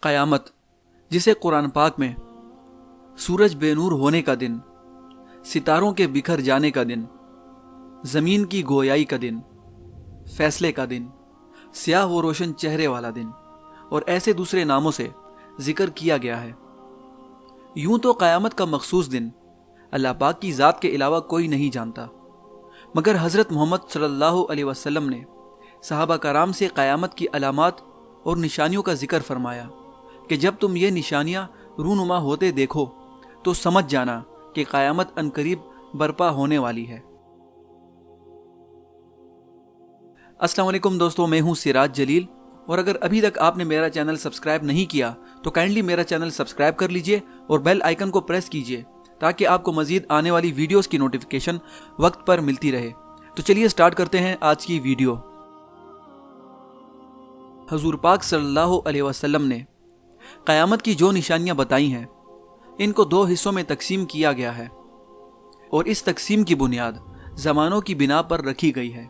قیامت، جسے قرآن پاک میں سورج بے نور ہونے کا دن، ستاروں کے بکھر جانے کا دن، زمین کی گویائی کا دن، فیصلے کا دن، سیاہ و روشن چہرے والا دن اور ایسے دوسرے ناموں سے ذکر کیا گیا ہے۔ یوں تو قیامت کا مخصوص دن اللہ پاک کی ذات کے علاوہ کوئی نہیں جانتا، مگر حضرت محمد صلی اللہ علیہ وسلم نے صحابہ کرام سے قیامت کی علامات اور نشانیوں کا ذکر فرمایا کہ جب تم یہ نشانیاں رونما ہوتے دیکھو تو سمجھ جانا کہ قیامت عنقریب برپا ہونے والی ہے۔ السلام علیکم دوستو، میں ہوں سراج جلیل، اور اگر ابھی تک آپ نے میرا چینل سبسکرائب نہیں کیا تو کائنڈلی میرا چینل سبسکرائب کر لیجئے اور بیل آئیکن کو پریس کیجئے تاکہ آپ کو مزید آنے والی ویڈیوز کی نوٹیفیکیشن وقت پر ملتی رہے۔ تو چلیے سٹارٹ کرتے ہیں آج کی ویڈیو۔ حضور پاک صلی اللہ علیہ وسلم نے قیامت کی جو نشانیاں بتائی ہیں ان کو دو حصوں میں تقسیم کیا گیا ہے، اور اس تقسیم کی بنیاد زمانوں کی بنا پر رکھی گئی ہے۔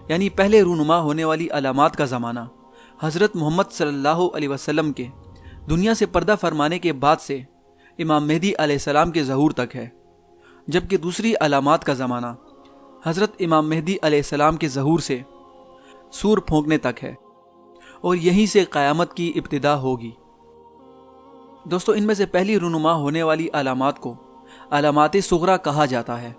یعنی پہلے رونما ہونے والی علامات کا زمانہ حضرت محمد صلی اللہ علیہ وسلم کے دنیا سے پردہ فرمانے کے بعد سے امام مہدی علیہ السلام کے ظہور تک ہے، جبکہ دوسری علامات کا زمانہ حضرت امام مہدی علیہ السلام کے ظہور سے سور پھونکنے تک ہے، اور یہیں سے قیامت کی ابتدا ہوگی۔ دوستو، ان میں سے پہلی رونما ہونے والی علامات کو علامات صغریٰ کہا جاتا ہے،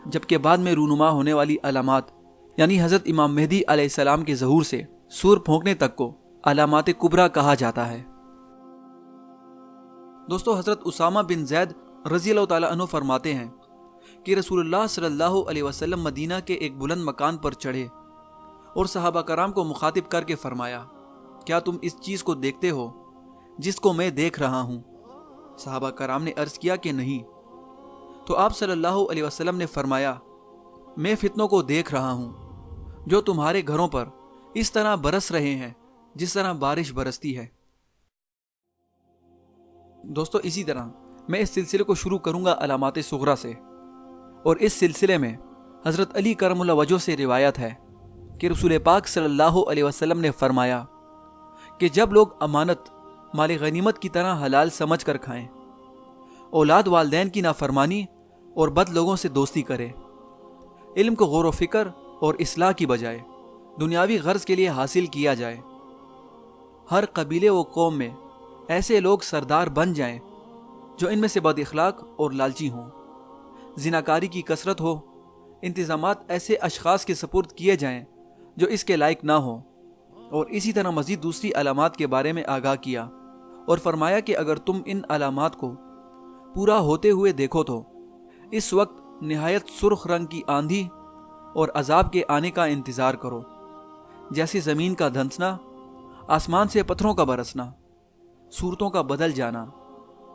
جبکہ بعد میں رونما ہونے والی علامات یعنی حضرت امام مہدی علیہ السلام کے ظہور سے سور پھونکنے تک کو علامات کبریٰ کہا جاتا ہے۔ دوستو، حضرت اسامہ بن زید رضی اللہ تعالیٰ عنہ فرماتے ہیں کہ رسول اللہ صلی اللہ علیہ وسلم مدینہ کے ایک بلند مکان پر چڑھے اور صحابہ کرام کو مخاطب کر کے فرمایا، کیا تم اس چیز کو دیکھتے ہو جس کو میں دیکھ رہا ہوں؟ صحابہ کرام نے عرض کیا کہ نہیں۔ تو آپ صلی اللہ علیہ وسلم نے فرمایا، میں فتنوں کو دیکھ رہا ہوں جو تمہارے گھروں پر اس طرح برس رہے ہیں جس طرح بارش برستی ہے۔ دوستو، اسی طرح میں اس سلسلے کو شروع کروں گا علامات صغریٰ سے، اور اس سلسلے میں حضرت علی کرم اللہ وجہ سے روایت ہے کہ رسول پاک صلی اللہ علیہ وسلم نے فرمایا کہ جب لوگ امانت مال غنیمت کی طرح حلال سمجھ کر کھائیں، اولاد والدین کی نافرمانی اور بد لوگوں سے دوستی کرے، علم کو غور و فکر اور اصلاح کی بجائے دنیاوی غرض کے لیے حاصل کیا جائے، ہر قبیلے و قوم میں ایسے لوگ سردار بن جائیں جو ان میں سے بد اخلاق اور لالچی ہوں، زناکاری کی کثرت ہو، انتظامات ایسے اشخاص کے سپرد کیے جائیں جو اس کے لائق نہ ہوں، اور اسی طرح مزید دوسری علامات کے بارے میں آگاہ کیا اور فرمایا کہ اگر تم ان علامات کو پورا ہوتے ہوئے دیکھو تو اس وقت نہایت سرخ رنگ کی آندھی اور عذاب کے آنے کا انتظار کرو، جیسے زمین کا دھنسنا، آسمان سے پتھروں کا برسنا، صورتوں کا بدل جانا،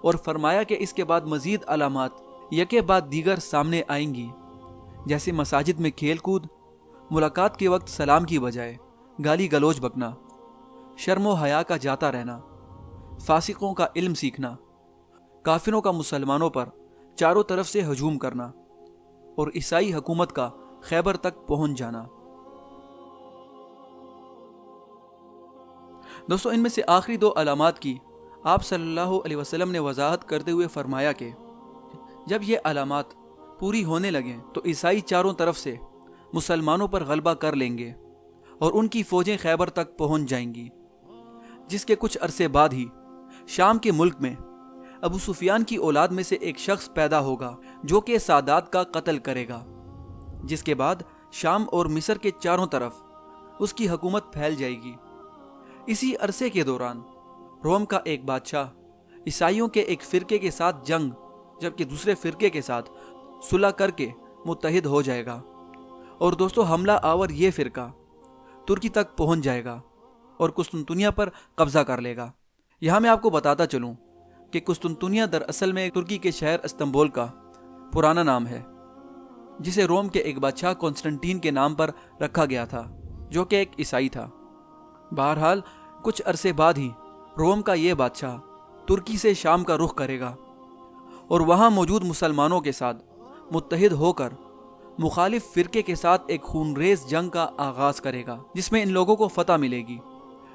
اور فرمایا کہ اس کے بعد مزید علامات یکے بعد دیگر سامنے آئیں گی، جیسے مساجد میں کھیل کود، ملاقات کے وقت سلام کی بجائے گالی گلوچ بکنا، شرم و حیا کا جاتا رہنا، فاسقوں کا علم سیکھنا، کافروں کا مسلمانوں پر چاروں طرف سے ہجوم کرنا، اور عیسائی حکومت کا خیبر تک پہنچ جانا۔ دوستو، ان میں سے آخری دو علامات کی آپ صلی اللہ علیہ وسلم نے وضاحت کرتے ہوئے فرمایا کہ جب یہ علامات پوری ہونے لگیں تو عیسائی چاروں طرف سے مسلمانوں پر غلبہ کر لیں گے اور ان کی فوجیں خیبر تک پہنچ جائیں گی، جس کے کچھ عرصے بعد ہی شام کے ملک میں ابو سفیان کی اولاد میں سے ایک شخص پیدا ہوگا جو کہ سادات کا قتل کرے گا، جس کے بعد شام اور مصر کے چاروں طرف اس کی حکومت پھیل جائے گی۔ اسی عرصے کے دوران روم کا ایک بادشاہ عیسائیوں کے ایک فرقے کے ساتھ جنگ جبکہ دوسرے فرقے کے ساتھ صلح کر کے متحد ہو جائے گا، اور دوستو حملہ آور یہ فرقہ ترکی تک پہنچ جائے گا اور قسطنطنیہ پر قبضہ کر لے گا۔ یہاں میں آپ کو بتاتا چلوں کہ قسطنطنیہ دراصل میں ترکی کے شہر استنبول کا پرانا نام ہے، جسے روم کے ایک بادشاہ کانسٹنٹین کے نام پر رکھا گیا تھا جو کہ ایک عیسائی تھا۔ بہرحال کچھ عرصے بعد ہی روم کا یہ بادشاہ ترکی سے شام کا رخ کرے گا اور وہاں موجود مسلمانوں کے ساتھ متحد ہو کر مخالف فرقے کے ساتھ ایک خونریز جنگ کا آغاز کرے گا، جس میں ان لوگوں کو فتح ملے گی۔